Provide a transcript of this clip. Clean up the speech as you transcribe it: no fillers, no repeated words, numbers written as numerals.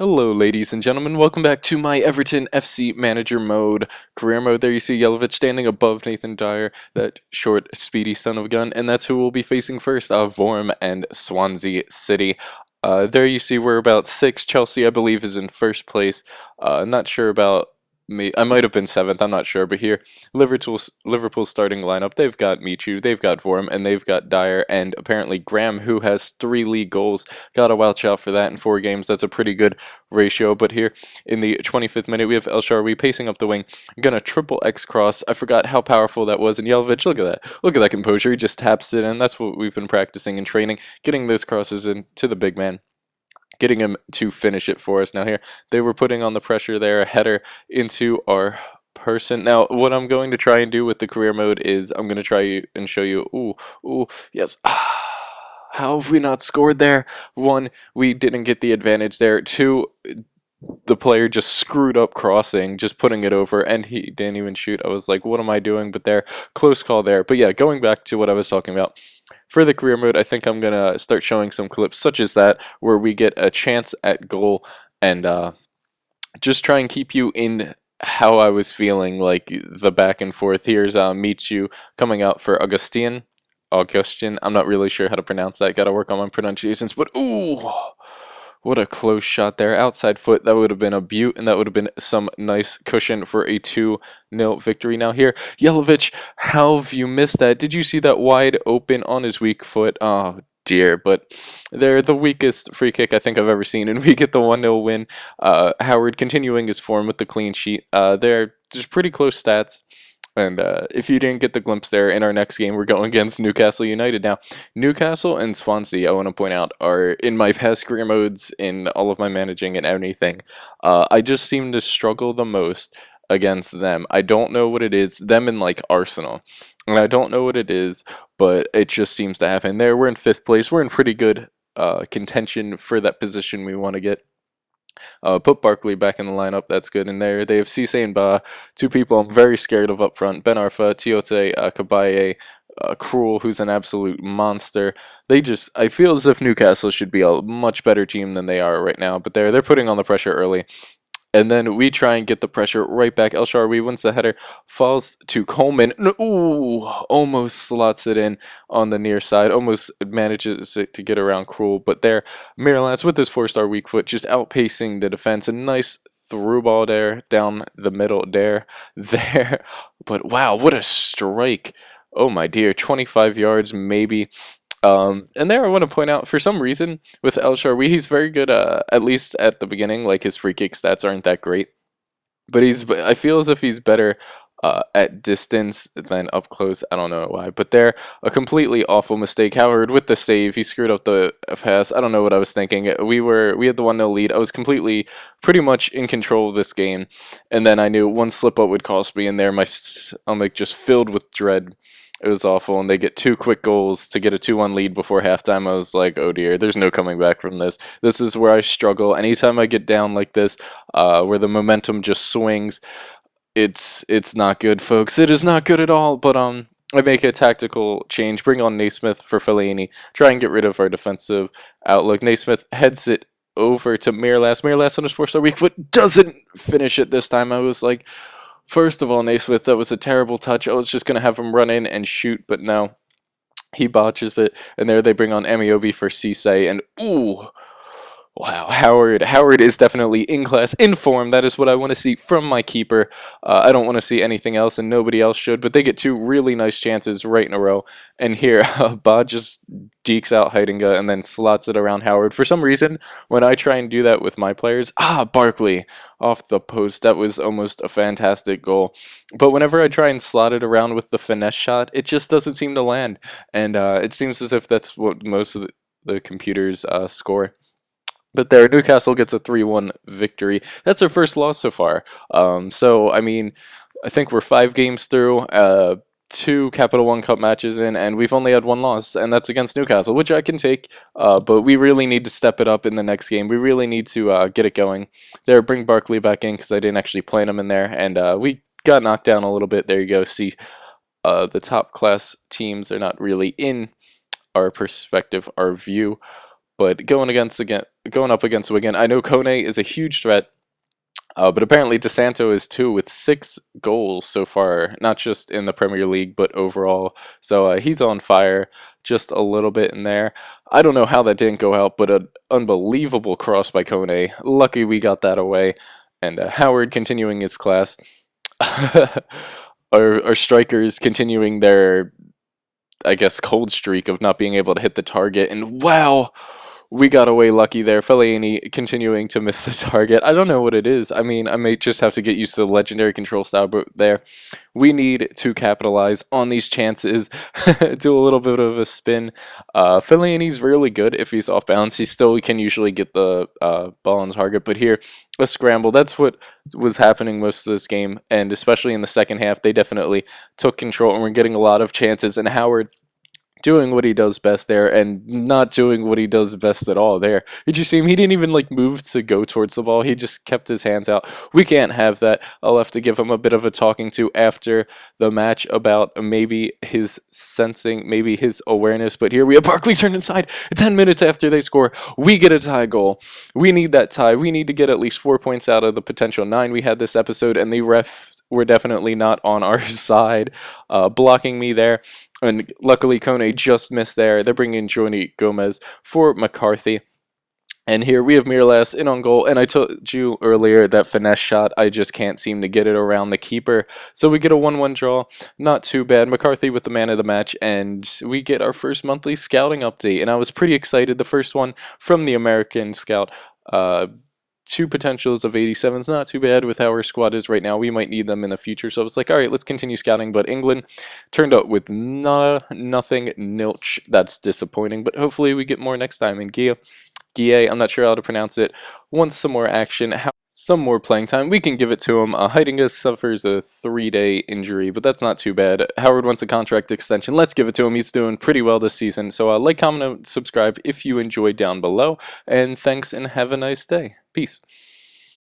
Hello, ladies and gentlemen. Welcome back to my Everton FC Manager mode, career mode. There you see Yelovich standing above Nathan Dyer, that short, speedy son of a gun, and that's who we'll be facing first, Vorm and Swansea City. There you see we're about 6. Chelsea, I believe, is in first place. Not sure about me. I might have been 7th. I'm not sure. But here, Liverpool's starting lineup. They've got Michu, they've got Vorm, and they've got Dyer, and apparently Graham, who has 3 league goals. Gotta watch out for that in 4 games. That's a pretty good ratio. But here in the 25th minute, we have El Shaarawy pacing up the wing. Gonna triple X cross. I forgot how powerful that was. And Yelovich, look at that. Look at that composure. He just taps it in. That's what we've been practicing in training, getting those crosses in to the big man, getting him to finish it for us. Now here, they were putting on the pressure there, a header into our person. Now, what I'm going to try and do with the career mode is I'm going to try and show you, yes. How have we not scored there? 1, we didn't get the advantage there. 2, the player just screwed up crossing, just putting it over, and he didn't even shoot. I was like, what am I doing? But there, close call there. But yeah, going back to what I was talking about, for the career mode, I think I'm going to start showing some clips such as that, where we get a chance at goal, and just try and keep you in how I was feeling, like the back and forth. Here's Michu coming out for Augustin. I'm not really sure how to pronounce that. Got to work on my pronunciations, but ooh, what a close shot there. Outside foot, that would have been a beaut, and that would have been some nice cushion for a 2-0 victory. Now here, Yelovich, how have you missed that? Did you see that wide open on his weak foot? Oh, dear, but they're the weakest free kick I think I've ever seen, and we get the 1-0 win. Howard continuing his form with the clean sheet. They're just pretty close stats. And if you didn't get the glimpse there, in our next game, we're going against Newcastle United. Now, Newcastle and Swansea, I want to point out, are in my past career modes, in all of my managing and anything. I just seem to struggle the most against them. I don't know what it is. Them and, like, Arsenal. And I don't know what it is, but it just seems to happen there. We're in 5th place. We're in pretty good contention for that position we want to get. Put Barkley back in the lineup. That's good. And there they have Cisse and Ba, 2 people I'm very scared of up front. Ben Arfa, Tiote, Kabaye, Cruel, who's an absolute monster. I feel as if Newcastle should be a much better team than they are right now. But they're putting on the pressure early. And then we try and get the pressure right back. El Shaarawy wins the header, falls to Coleman. Ooh, almost slots it in on the near side. Almost manages to get around Cruel. But there, Miralance with his 4-star weak foot, just outpacing the defense. A nice through ball there, down the middle there. But wow, what a strike. Oh my dear, 25 yards maybe. And there I want to point out, for some reason, with El Shaarawy, he's very good, at least at the beginning. Like, his free kick stats aren't that great. But I feel as if he's better at distance than up close. I don't know why. But there, a completely awful mistake. Howard with the save, he screwed up the pass. I don't know what I was thinking. We had the 1-0 lead. I was pretty much in control of this game. And then I knew one slip up would cost me, and there my stomach just filled with dread. It was awful, and they get 2 quick goals to get a 2-1 lead before halftime. I was like, oh dear, there's no coming back from this. This is where I struggle. Anytime I get down like this, where the momentum just swings, it's not good, folks. It is not good at all. But I make a tactical change, bring on Naismith for Fellaini, try and get rid of our defensive outlook. Naismith heads it over to Miralance. Miralance on his 4-star weak foot doesn't finish it this time. I was like, first of all, Naismith, that was a terrible touch. I was just going to have him run in and shoot, but no. He botches it, and there they bring on Amiobi for Cisse, and ooh, wow, Howard is definitely in class, in form. That is what I want to see from my keeper. I don't want to see anything else, and nobody else should, but they get 2 really nice chances right in a row. And here, Ba just dekes out Heitinga and then slots it around Howard. For some reason, when I try and do that with my players, Barkley off the post. That was almost a fantastic goal. But whenever I try and slot it around with the finesse shot, it just doesn't seem to land. And it seems as if that's what most of the computers score. But there, Newcastle gets a 3-1 victory. That's their first loss so far. So, I mean, I think we're 5 games through, 2 Capital One Cup matches in, and we've only had 1 loss, and that's against Newcastle, which I can take. But we really need to step it up in the next game. We really need to get it going. There, bring Barkley back in because I didn't actually plan him in there, and we got knocked down a little bit. There you go. See, the top class teams are not really in our perspective, our view. But going up against Wigan, I know Kone is a huge threat. But apparently DeSanto is too, with 6 goals so far, not just in the Premier League, but overall. So he's on fire just a little bit in there. I don't know how that didn't go out, but an unbelievable cross by Kone. Lucky we got that away. And Howard continuing his class. Our strikers continuing their, I guess, cold streak of not being able to hit the target. And wow, we got away lucky there. Fellaini continuing to miss the target. I don't know what it is. I mean, I may just have to get used to the legendary control style, but there, we need to capitalize on these chances. Do a little bit of a spin. Fellaini's really good if he's off balance. He still can usually get the ball on target, but here, a scramble. That's what was happening most of this game, and especially in the second half, they definitely took control, and we're getting a lot of chances, and Howard doing what he does best there and not doing what he does best at all there. Did you see him? He didn't even like move to go towards the ball. He just kept his hands out. We can't have that. I'll have to give him a bit of a talking to after the match about maybe his sensing, maybe his awareness. But here we have Barkley turned inside. 10 minutes after they score, we get a tie goal. We need that tie. We need to get at least 4 points out of the potential 9 we had this episode, and the refs were definitely not on our side, blocking me there. And luckily, Kone just missed there. They're bringing in Johnny Gomez for McCarthy. And here we have Mirallas in on goal. And I told you earlier that finesse shot, I just can't seem to get it around the keeper. So we get a 1-1 draw. Not too bad. McCarthy with the man of the match. And we get our first monthly scouting update. And I was pretty excited. The first one from the American scout. 2 potentials of 87s, not too bad with how our squad is right now. We might need them in the future. So I was like, all right, let's continue scouting. But England turned out with nothing, nilch. That's disappointing. But hopefully we get more next time. And Guille, I'm not sure how to pronounce it, wants some more action, some more playing time. We can give it to him. Heitinga suffers a 3-day injury, but that's not too bad. Howard wants a contract extension. Let's give it to him. He's doing pretty well this season. So like, comment, and subscribe if you enjoyed down below. And thanks and have a nice day. Peace.